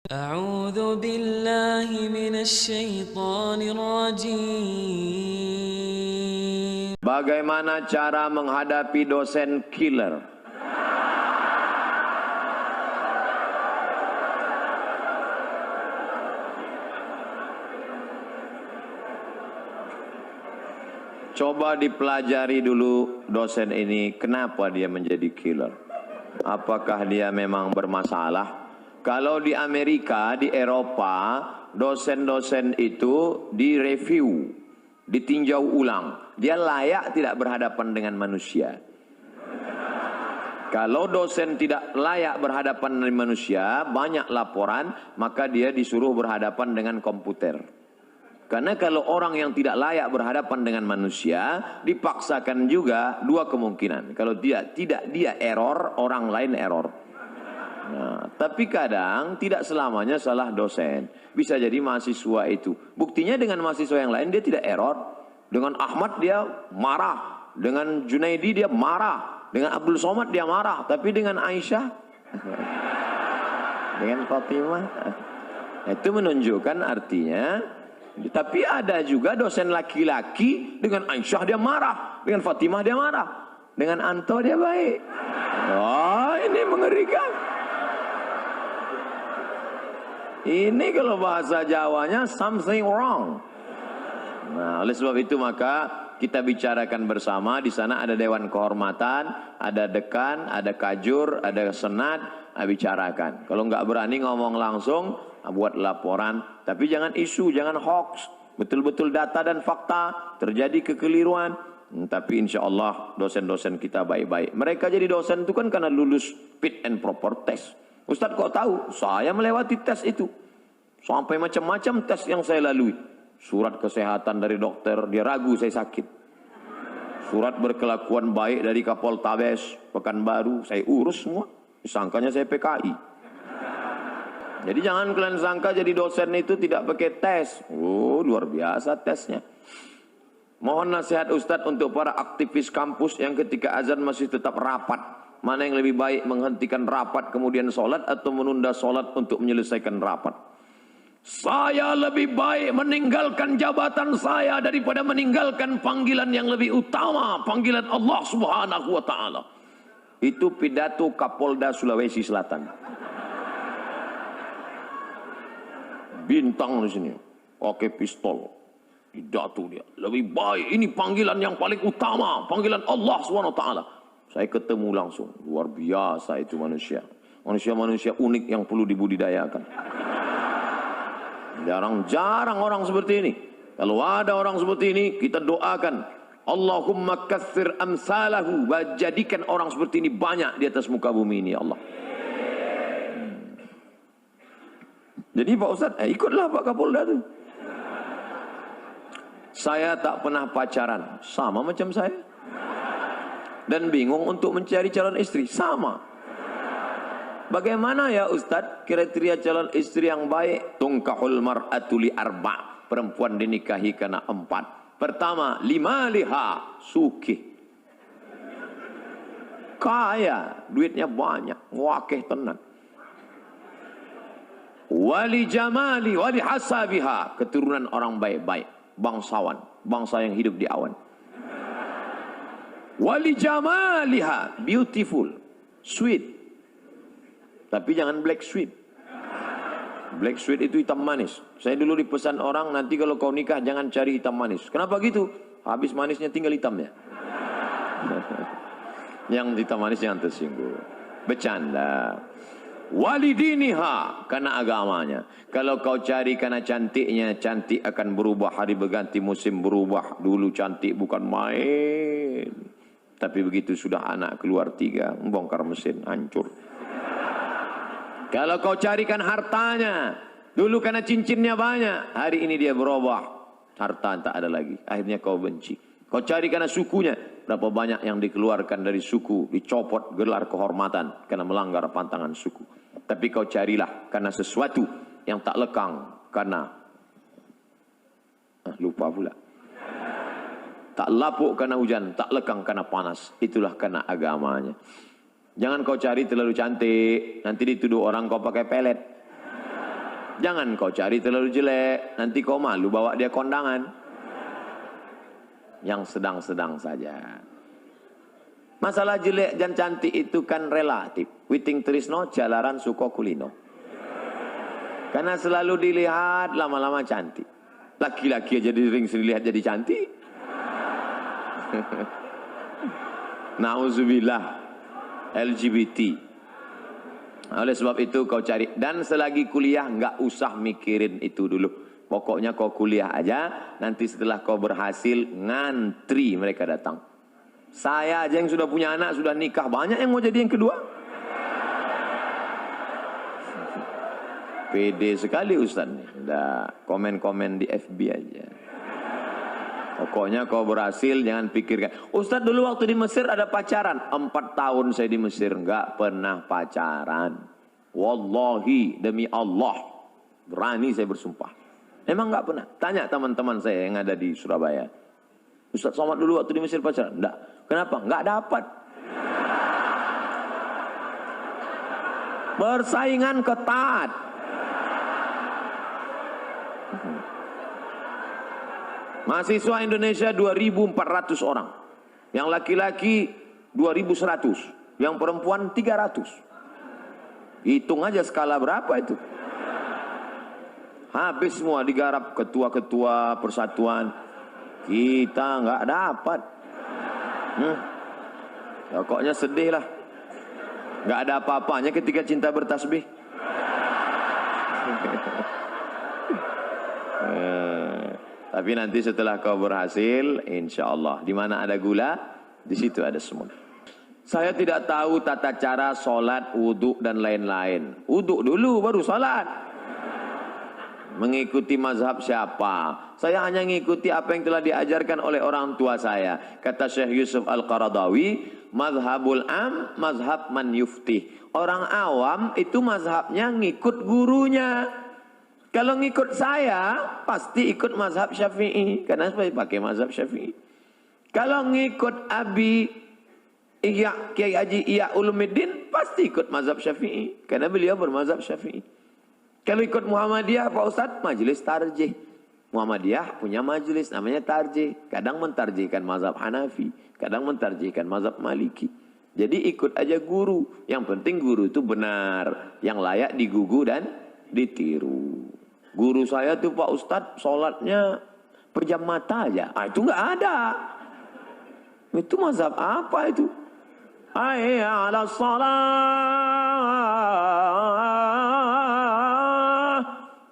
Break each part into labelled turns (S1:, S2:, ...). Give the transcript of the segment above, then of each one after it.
S1: أعوذ بالله من الشيطان الرجيم.
S2: Bagaimana cara menghadapi dosen killer? Coba dipelajari dulu dosen ini, kenapa dia menjadi killer? Apakah dia memang bermasalah? Kalau di Amerika, di Eropa, dosen-dosen itu direview, ditinjau ulang. Dia layak tidak berhadapan dengan manusia. Kalau dosen tidak layak berhadapan dengan manusia, banyak laporan, maka dia disuruh berhadapan dengan komputer. Karena kalau orang yang tidak layak berhadapan dengan manusia, dipaksakan juga dua kemungkinan. Kalau tidak dia error, orang lain error. Nah, tapi kadang tidak selamanya salah dosen. Bisa jadi mahasiswa itu. Buktinya dengan mahasiswa yang lain dia tidak error. Dengan Ahmad dia marah. Dengan Junaidi dia marah. Dengan Abdul Somad dia marah. Tapi dengan Aisyah, dengan Fatimah, itu menunjukkan artinya. Tapi ada juga dosen laki-laki, dengan Aisyah dia marah, dengan Fatimah dia marah, dengan Anto dia baik. Wah, ini mengerikan. Ini kalau bahasa Jawanya something wrong. Nah, oleh sebab itu maka kita bicarakan bersama. Di sana ada Dewan Kehormatan, ada dekan, ada kajur, ada senat. Bicarakan. Kalau nggak berani ngomong langsung, buat laporan. Tapi jangan isu, jangan hoax. Betul-betul data dan fakta. Terjadi kekeliruan. Tapi insya Allah dosen-dosen kita baik-baik. Mereka jadi dosen itu kan karena lulus fit and proper test. Ustadz kok tahu? Saya melewati tes itu. Sampai macam-macam tes yang saya lalui. Surat kesehatan dari dokter, dia ragu saya sakit. Surat berkelakuan baik dari Kapoltabes Pekanbaru, saya urus semua. Disangkanya saya PKI. Jadi jangan kalian sangka jadi dosen itu tidak pakai tes. Oh, luar biasa tesnya. Mohon nasihat Ustadz untuk para aktivis kampus yang ketika azan masih tetap rapat. Mana yang lebih baik, menghentikan rapat kemudian sholat atau menunda sholat untuk menyelesaikan rapat? Saya lebih baik meninggalkan jabatan saya daripada meninggalkan panggilan yang lebih utama, panggilan Allah Subhanahu wa Ta'ala. Itu pidato Kapolda Sulawesi Selatan. Bintang di sini, pakai pistol, pidato dia. Lebih baik, ini panggilan yang paling utama, panggilan Allah Subhanahu wa Ta'ala. Saya ketemu langsung, luar biasa itu manusia. Manusia-manusia unik yang perlu dibudidayakan. Jarang-jarang orang seperti ini. Kalau ada orang seperti ini, kita doakan. Allahumma katsir amsalahu. Jadikan orang seperti ini banyak di atas muka bumi ini, ya Allah. Jadi Pak Ustadz, ikutlah Pak Kapolda itu. Saya tak pernah pacaran, sama macam saya. Dan bingung untuk mencari calon istri, sama. Bagaimana ya Ustadz kriteria calon istri yang baik? Tungkahul mar'atu li arba'. Perempuan dinikahi karena 4. Pertama, limaliha, sukih. Kaya, duitnya banyak, wakeh tenan. Wali jamali, wali hasabiha, keturunan orang baik-baik, bangsawan, bangsa yang hidup di awan. Wali jamaliha, beautiful, sweet. Tapi jangan black sweet. Black sweet itu hitam manis. Saya dulu dipesan orang, nanti kalau kau nikah jangan cari hitam manis. Kenapa gitu? Habis manisnya tinggal hitamnya. Yang hitam manis jangan tersinggung. Bercanda. Walidiniha, karena agamanya. Kalau kau cari karena cantiknya, cantik akan berubah, hari berganti musim berubah. Dulu cantik bukan main. Tapi begitu sudah anak keluar 3, membongkar mesin, hancur. Kalau kau carikan hartanya, dulu karena cincinnya banyak, hari ini dia berubah, harta tak ada lagi, akhirnya kau benci. Kau cari karena sukunya, berapa banyak yang dikeluarkan dari suku, dicopot gelar kehormatan karena melanggar pantangan suku. Tapi kau carilah karena sesuatu yang tak lekang, karena lupa pula. Tak lapuk karena hujan, tak lekang karena panas. Itulah karena agamanya. Jangan kau cari terlalu cantik, nanti dituduh orang kau pakai pelet. Jangan kau cari terlalu jelek, nanti kau malu bawa dia kondangan. Yang sedang-sedang saja. Masalah jelek dan cantik itu kan relatif. Witing trisno jalaran suko kulino. Karena selalu dilihat lama-lama cantik. Laki-laki aja sering dilihat jadi cantik. Nauzubillah. LGBT. Oleh sebab itu kau cari. Dan selagi kuliah nggak usah mikirin itu dulu. Pokoknya kau kuliah aja. Nanti setelah kau berhasil ngantri mereka datang. Saya aja yang sudah punya anak, sudah nikah, banyak yang mau jadi yang kedua. Pede sekali Ustaz nih. Udah komen-komen di FB aja. Pokoknya kau berhasil, jangan pikirkan. Ustaz dulu waktu di Mesir ada pacaran. 4 tahun saya di Mesir, enggak pernah pacaran. Wallahi, demi Allah. Berani saya bersumpah. Emang enggak pernah. Tanya teman-teman saya yang ada di Surabaya. Ustaz Somad dulu waktu di Mesir pacaran? Enggak. Kenapa? Enggak dapat. Persaingan ketat. Mahasiswa Indonesia 2.400 orang. Yang laki-laki 2.100. Yang perempuan 300. Hitung aja skala berapa itu. Habis semua digarap ketua-ketua persatuan. Kita nggak dapat. Pokoknya sedih lah. Nggak ada apa-apanya ketika cinta bertasbih. Tapi nanti setelah kau berhasil, insya Allah, di mana ada gula, di situ ada semut. Saya tidak tahu tata cara sholat, wudhu dan lain-lain. Wudhu dulu baru sholat. Mengikuti mazhab siapa? Saya hanya mengikuti apa yang telah diajarkan oleh orang tua saya. Kata Syekh Yusuf Al-Qaradawi, mazhabul am, mazhab man yuftih. Orang awam itu mazhabnya ngikut gurunya. Kalau ngikut saya, pasti ikut mazhab Syafi'i. Karena saya pakai mazhab Syafi'i. Kalau ngikut Abi Kiai Haji Ihya Ulumuddin, pasti ikut mazhab Syafi'i. Karena beliau bermazhab Syafi'i. Kalau ikut Muhammadiyah, Pak Ustadz, majelis tarjih. Muhammadiyah punya majelis, namanya tarjih. Kadang mentarjihkan mazhab Hanafi, kadang mentarjihkan mazhab Maliki. Jadi ikut aja guru. Yang penting guru itu benar, yang layak digugu dan ditiru. Guru saya tuh Pak Ustadz, sholatnya pejam mata aja. Itu nggak ada. Itu mazhab apa itu? Hayya 'alas shalah.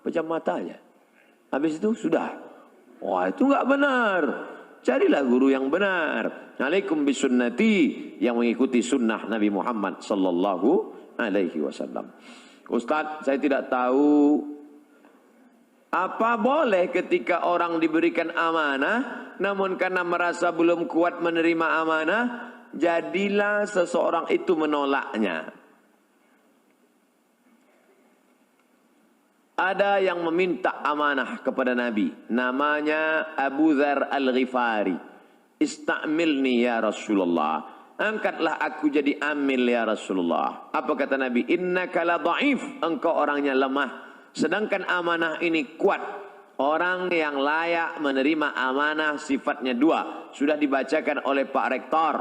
S2: Pejam mata aja. Habis itu sudah. Wah, itu enggak benar. Carilah guru yang benar. Alaikum bisunnati, yang mengikuti sunnah Nabi Muhammad sallallahu alaihi wasallam. Ustaz, saya tidak tahu apa boleh ketika orang diberikan amanah namun karena merasa belum kuat menerima amanah, jadilah seseorang itu menolaknya. Ada yang meminta amanah kepada Nabi. Namanya Abu Dzar Al-Ghifari. Istamilni ya Rasulullah. Angkatlah aku jadi amil ya Rasulullah. Apa kata Nabi? Innaka la dha'if. Engkau orangnya lemah. Sedangkan amanah ini kuat. Orang yang layak menerima amanah sifatnya dua. Sudah dibacakan oleh Pak Rektor.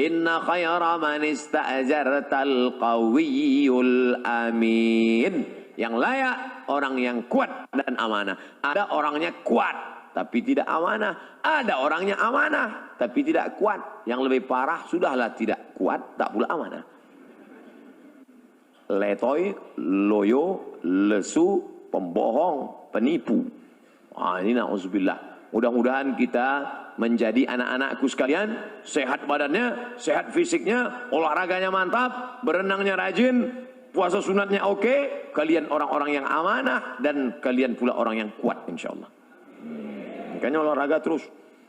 S2: Inna khaira man ista'jartal qawiyyul amin. Yang layak orang yang kuat dan amanah. Ada orangnya kuat tapi tidak amanah. Ada orangnya amanah tapi tidak kuat. Yang lebih parah, sudahlah tidak kuat tak pula amanah. Letoy, loyo, lesu, pembohong, penipu. Ini na'udzubillah. Mudah-mudahan kita menjadi anak-anakku sekalian, sehat badannya, sehat fisiknya, olahraganya mantap, berenangnya rajin, puasa sunatnya oke, kalian orang-orang yang amanah dan kalian pula orang yang kuat insyaallah. Makanya olahraga terus.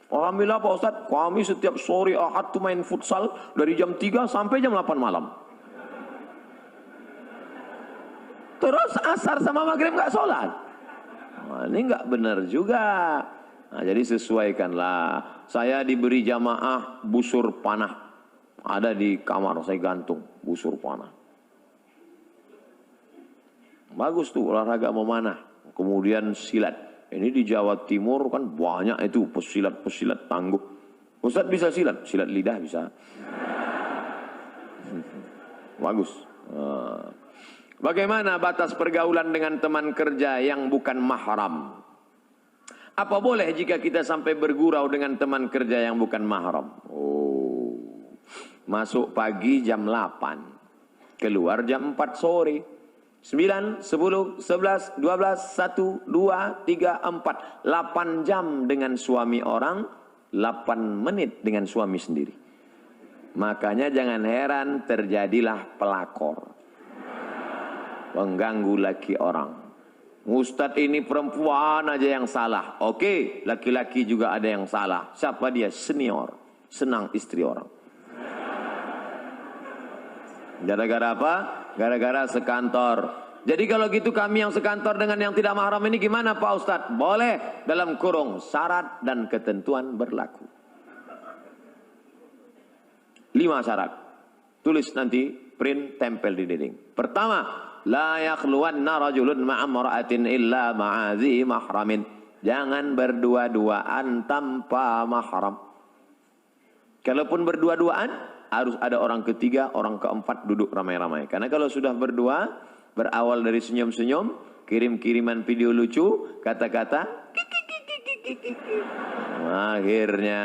S2: Alhamdulillah Pak Ustadz, kami setiap sore Ahad tuh main futsal dari jam 3 sampai jam 8 malam. Terus asar sama maghrib nggak sholat. Ini nggak benar juga. Nah, jadi sesuaikanlah. Saya diberi jamaah busur panah. Ada di kamar saya gantung busur panah. bagus tuh olahraga memanah. Kemudian silat. Ini di Jawa Timur kan banyak itu pesilat tangguh. Ustaz bisa silat? Silat lidah bisa. Bagus. Bagaimana batas pergaulan dengan teman kerja yang bukan mahram? Apa boleh jika kita sampai bergurau dengan teman kerja yang bukan mahram? Masuk pagi jam 8. Keluar jam 4 sore. 9, 10, 11, 12, 1, 2, 3, 4. 8 jam dengan suami orang, 8 menit dengan suami sendiri. Makanya jangan heran terjadilah pelakor. Pengganggu laki orang. Ustadz ini perempuan aja yang salah. Oke, laki-laki juga ada yang salah. Siapa dia? Senior. Senang istri orang. Gara-gara apa? Gara-gara sekantor. Jadi kalau gitu kami yang sekantor dengan yang tidak mahram ini gimana Pak Ustadz? Boleh dalam kurung syarat dan ketentuan berlaku. 5 syarat. Tulis nanti, print, tempel di dinding. Pertama, la yakhluwanna rajulun ma'amra'atin illa ma'azi mahramin. Jangan berdua-duaan tanpa mahram. Kalaupun berdua-duaan, harus ada orang ketiga, orang keempat duduk ramai-ramai. Karena kalau sudah berdua, berawal dari senyum-senyum, kirim-kiriman video lucu, kata-kata, akhirnya,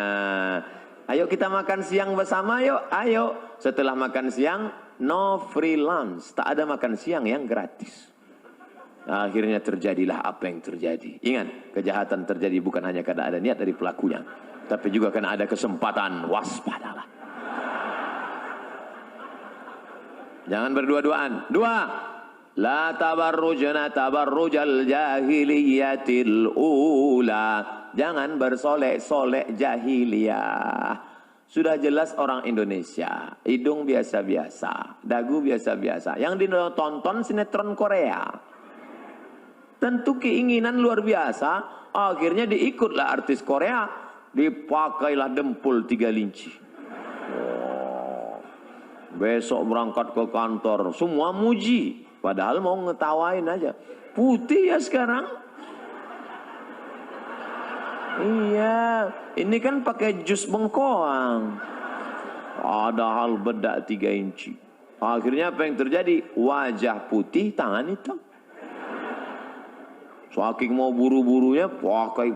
S2: ayo kita makan siang bersama yuk, ayo. Setelah makan siang, no free lunch. Tak ada makan siang yang gratis. Akhirnya terjadilah apa yang terjadi. Ingat, kejahatan terjadi bukan hanya karena ada niat dari pelakunya, tapi juga karena ada kesempatan. Waspadalah. Jangan berdua-duaan. 2. La tabarrujna tabarrujal jahiliyatil ula. Jangan bersolek-solek jahiliyah. Sudah jelas orang Indonesia, hidung biasa-biasa, dagu biasa-biasa. Yang ditonton sinetron Korea. Tentu keinginan luar biasa, akhirnya diikutlah artis Korea, dipakailah dempul 3 linci. Besok berangkat ke kantor, semua muji. Padahal mau ngetawain aja. Putih ya sekarang. Iya, ini kan pakai jus bengkoang. Padahal bedak 3 inci. Akhirnya apa yang terjadi? Wajah putih, tangan hitam. Saking mau buru-burunya, pakai.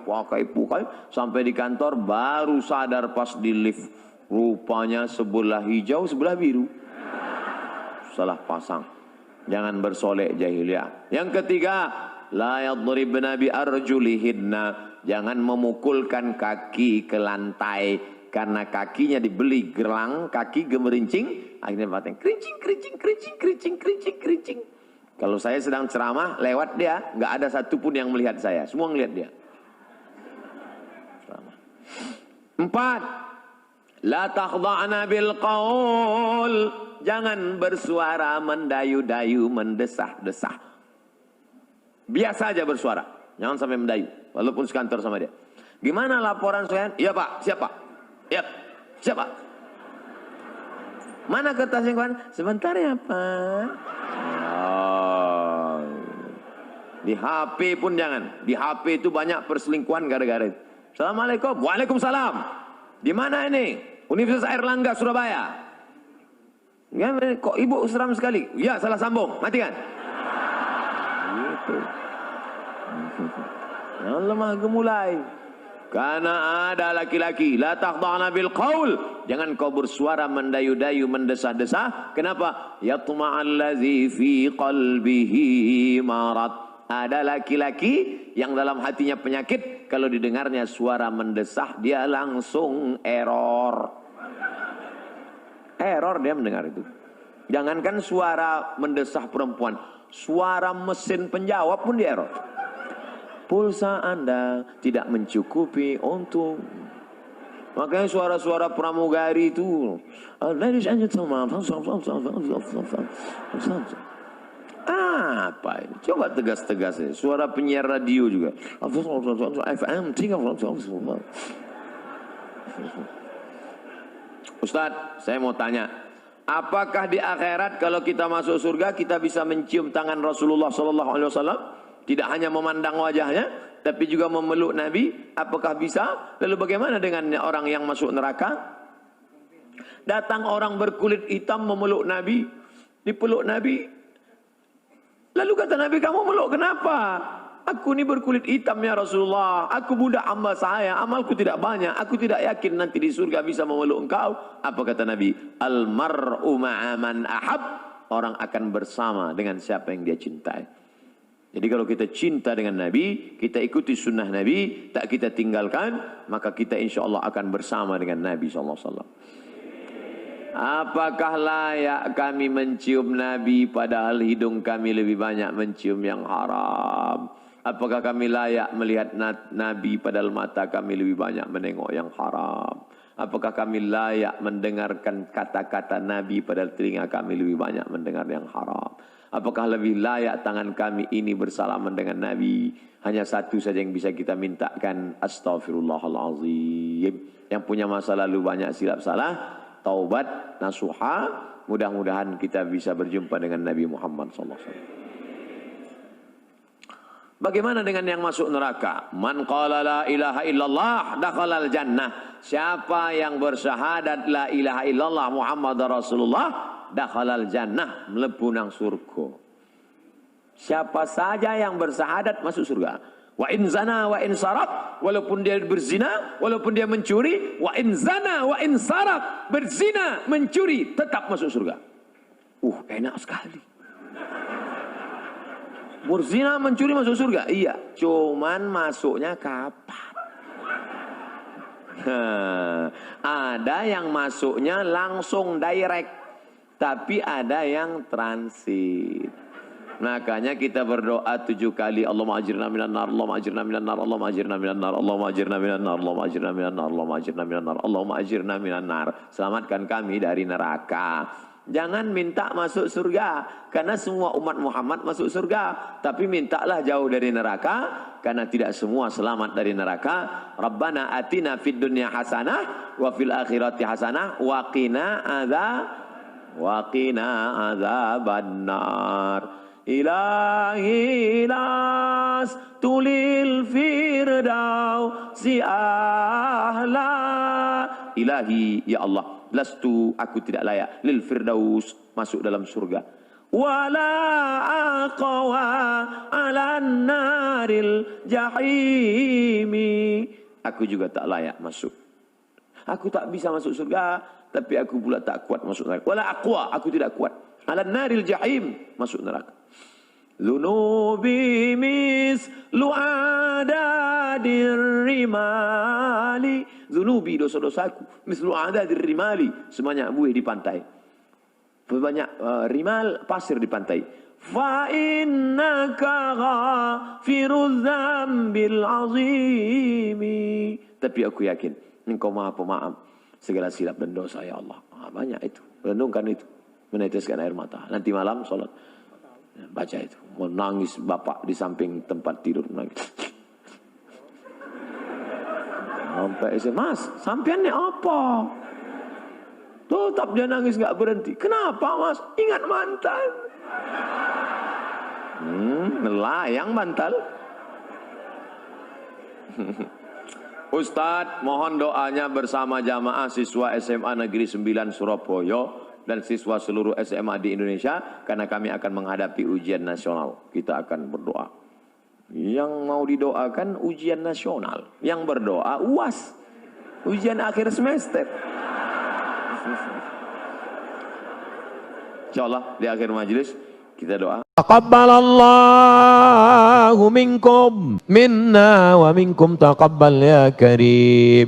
S2: Sampai di kantor baru sadar pas di lift. Rupanya sebelah hijau, sebelah biru. Salah pasang. Jangan bersolek jahiliyah. Yang ketiga, la yadribna bi arjulihinna. Jangan memukulkan kaki ke lantai karena kakinya dibeli gelang, kaki gemerincing, akhirnya batang kerincing. Kalau saya sedang ceramah, lewat dia, nggak ada satupun yang melihat saya, semua ngelihat dia. 4. La takhda'na bil qaul. Jangan bersuara mendayu-dayu, mendesah-desah. Biasa aja bersuara, jangan sampai mendayu, walaupun sekantor sama dia. Gimana laporan saya? Iya Pak, siapa? Iya, siapa? Mana kertasnya kawan? Sebentar ya Pak. Oh. Di HP pun jangan. Di HP itu banyak perselingkuhan gara-gara itu. Assalamualaikum. Waalaikumsalam. Di mana ini? Universitas Airlangga Surabaya. Ya, kok ibu seram sekali? Ya, salah sambung. Matikan. Gitu. Jangan lemah gemulai. Karena ada laki-laki. La takhda'na bil qaul. Jangan kau bersuara mendayu-dayu, mendesah-desah. Kenapa? Yatma'allazi fi qalbihi marad. Ada laki-laki yang dalam hatinya penyakit, kalau didengarnya suara mendesah, dia langsung error. Error dia mendengar itu. Jangankan suara mendesah perempuan, suara mesin penjawab pun dia error. Pulsa Anda tidak mencukupi untuk... Makanya suara-suara pramugari itu, ladies and gentlemen, apa ini? Coba tegas-tegas ya. Suara penyiar radio juga. FM 3. Ustadz, saya mau tanya. Apakah di akhirat kalau kita masuk surga kita bisa mencium tangan Rasulullah SAW? Tidak hanya memandang wajahnya, tapi juga memeluk Nabi. Apakah bisa? Lalu bagaimana dengan orang yang masuk neraka? Datang orang berkulit hitam memeluk Nabi, dipeluk Nabi. Lalu kata Nabi, kamu meluk kenapa? Aku ni berkulit hitam ya Rasulullah. Aku budak hamba saya, amalku tidak banyak. Aku tidak yakin nanti di surga bisa memeluk engkau. Apa kata Nabi? Al-mar'u ma'aman ahab. Orang akan bersama dengan siapa yang dia cintai. Jadi kalau kita cinta dengan Nabi, kita ikuti sunnah Nabi, tak kita tinggalkan, maka kita insya Allah akan bersama dengan Nabi SAW. Apakah layak kami mencium Nabi padahal hidung kami lebih banyak mencium yang haram? Apakah kami layak melihat Nabi padahal mata kami lebih banyak menengok yang haram? Apakah kami layak mendengarkan kata-kata Nabi padahal telinga kami lebih banyak mendengar yang haram? Apakah lebih layak tangan kami ini bersalaman dengan Nabi? Hanya satu saja yang bisa kita mintakan, astaghfirullahalazim. Yang punya masa lalu banyak silap salah, taubat, nasuha, mudah-mudahan kita bisa berjumpa dengan Nabi Muhammad SAW. Bagaimana dengan yang masuk neraka? Man qala la ilaha illallah dakhalal jannah. Siapa yang bersyahadat la ilaha illallah Muhammad Rasulullah dakhalal jannah, mlebu nang surga. Siapa saja yang bersyahadat masuk surga. Wa in zana wa in sarak, walaupun dia berzina, walaupun dia mencuri, wa in zana wa in sarak, berzina, mencuri, tetap masuk surga. Enak sekali. Berzina, mencuri masuk surga? Iya, cuman masuknya kapan? Ada yang masuknya langsung direct, tapi ada yang transit. Makanya kita berdoa 7 kali, Allahumma ajirna minan nar, Allahumma ajirna minan nar, Allahumma ajirna minan nar, Allahumma ajirna minan nar, Allahumma ajirna minan nar, Allahumma ajirna minan nar, Allahumma ajirna minan nar. Selamatkan kami dari neraka. Jangan minta masuk surga, karena semua umat Muhammad masuk surga. Tapi mintalah jauh dari neraka, karena tidak semua selamat dari neraka. Rabbana atina fid dunya hasanah, wa fil akhirati hasanah, wa qina adzabannar. Ilahi las tulil firdausi ahla. Ilahi, ya Allah, lastu, aku tidak layak, lil firdaus, masuk dalam surga. Wala aqwa ala naril jahimi, aku juga tak layak masuk. Aku tak bisa masuk surga, tapi aku pula tak kuat masuk neraka. Wala aqwa, aku tidak kuat. Ala naril jahim, masuk neraka. Zunubi mislu adadir rimali. Zunubi, dosa-dosaku, mislu adadir rimali, sebanyak buih di pantai. Banyak rimal, pasir di pantai. Fa innaka ghafiruz dzambil azimi. Tapi aku yakin Engkau Maha Pemaaf segala silap dan dosa, ya Allah. Banyak itu. Renungkan itu. Meneteskan air mata. Nanti malam sholat. Baca itu. Menangis bapak di samping tempat tidur. Menangis. Sampai Mas, sampean ni apa? Tetap dia nangis nggak berhenti. Kenapa Mas? Ingat mantan. Melayang mantan. Ustadz, mohon doanya bersama jamaah siswa SMA Negeri 9 Surabaya dan siswa seluruh SMA di Indonesia, karena kami akan menghadapi ujian nasional. Kita akan berdoa. Yang mau didoakan ujian nasional, yang berdoa UAS, ujian akhir semester. Insyaallah di akhir majelis kita doa. Taqabbalallahu minkum minna wa minkum taqabbal ya karim.